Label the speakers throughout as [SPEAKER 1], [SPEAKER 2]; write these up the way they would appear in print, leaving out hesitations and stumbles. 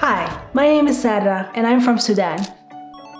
[SPEAKER 1] Hi, my name is Sara, and I'm from Sudan.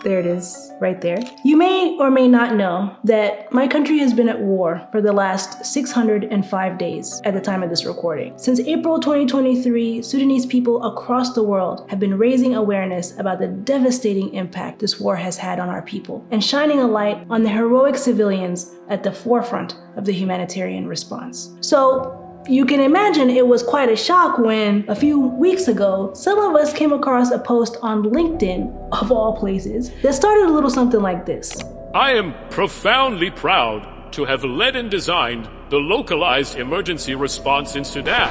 [SPEAKER 1] There it is, right there. You may or may not know that my country has been at war for the last 605 days at the time of this recording. Since April 2023, Sudanese people across the world have been raising awareness about the devastating impact this war has had on our people and shining a light on the heroic civilians at the forefront of the humanitarian response. So, you can imagine it was quite a shock when, a few weeks ago, some of us came across a post on LinkedIn, of all places, that started a little something like this.
[SPEAKER 2] I am profoundly proud to have led and designed the localized emergency response in Sudan.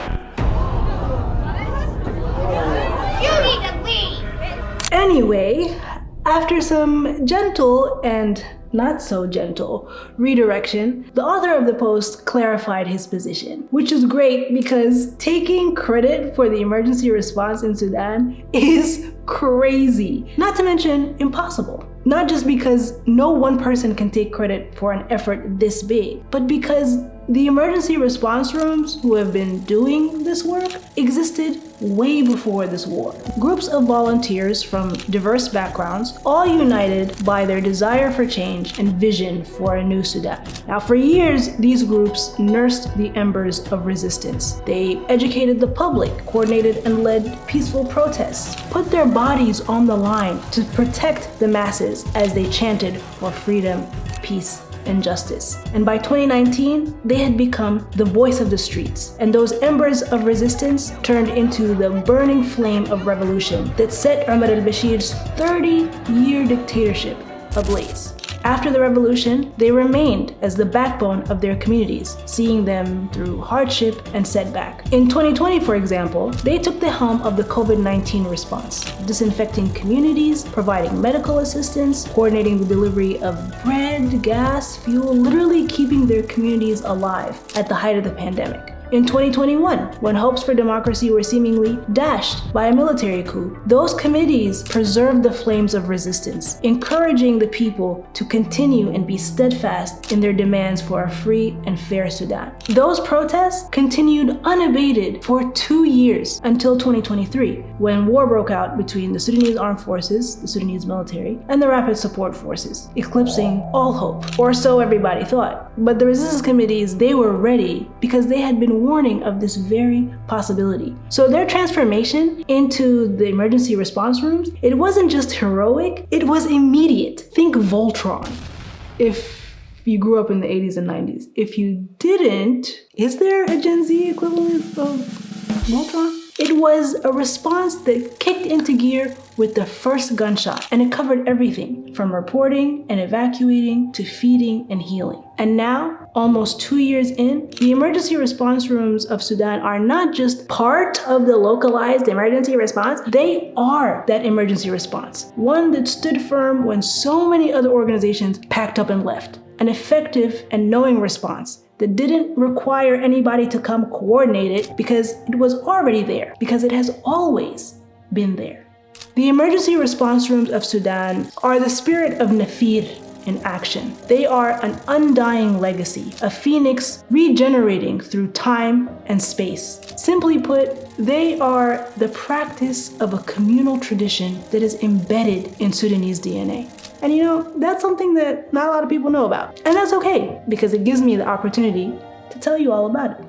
[SPEAKER 3] You need to leave!
[SPEAKER 1] Anyway, after some gentle and not so gentle redirection, the author of the post clarified his position, which is great because taking credit for the emergency response in Sudan is crazy, not to mention impossible. Not just because no one person can take credit for an effort this big, but because the emergency response rooms who have been doing this work existed way before this war. Groups of volunteers from diverse backgrounds, all united by their desire for change and vision for a new Sudan. Now, for years, these groups nursed the embers of resistance. They educated the public, coordinated and led peaceful protests, put their bodies on the line to protect the masses as they chanted for freedom, peace, and justice. And by 2019, they had become the voice of the streets. And those embers of resistance turned into the burning flame of revolution that set Omar al-Bashir's 30-year dictatorship ablaze. After the revolution, they remained as the backbone of their communities, seeing them through hardship and setback. In 2020, for example, they took the helm of the COVID-19 response, disinfecting communities, providing medical assistance, coordinating the delivery of bread, gas, fuel, literally keeping their communities alive at the height of the pandemic. In 2021, when hopes for democracy were seemingly dashed by a military coup, those committees preserved the flames of resistance, encouraging the people to continue and be steadfast in their demands for a free and fair Sudan. Those protests continued unabated for 2 years until 2023, when war broke out between the Sudanese armed forces, the Sudanese military, and the rapid support forces, eclipsing all hope, or so everybody thought. But the resistance committees, they were ready because they had been warning of this very possibility. So their transformation into the emergency response rooms, it wasn't just heroic, it was immediate. Think Voltron. If you grew up in the 80s and 90s. If you didn't, is there a Gen Z equivalent of Voltron? It was a response that kicked into gear with the first gunshot, and it covered everything from reporting and evacuating to feeding and healing. And now, almost 2 years in, the emergency response rooms of Sudan are not just part of the localized emergency response, they are that emergency response. One that stood firm when so many other organizations packed up and left. An effective and knowing response that didn't require anybody to come coordinate it because it was already there, because it has always been there. The emergency response rooms of Sudan are the spirit of Nafir in action. They are an undying legacy, a phoenix regenerating through time and space. Simply put, they are the practice of a communal tradition that is embedded in Sudanese DNA. And you know, that's something that not a lot of people know about. And that's okay, because it gives me the opportunity to tell you all about it.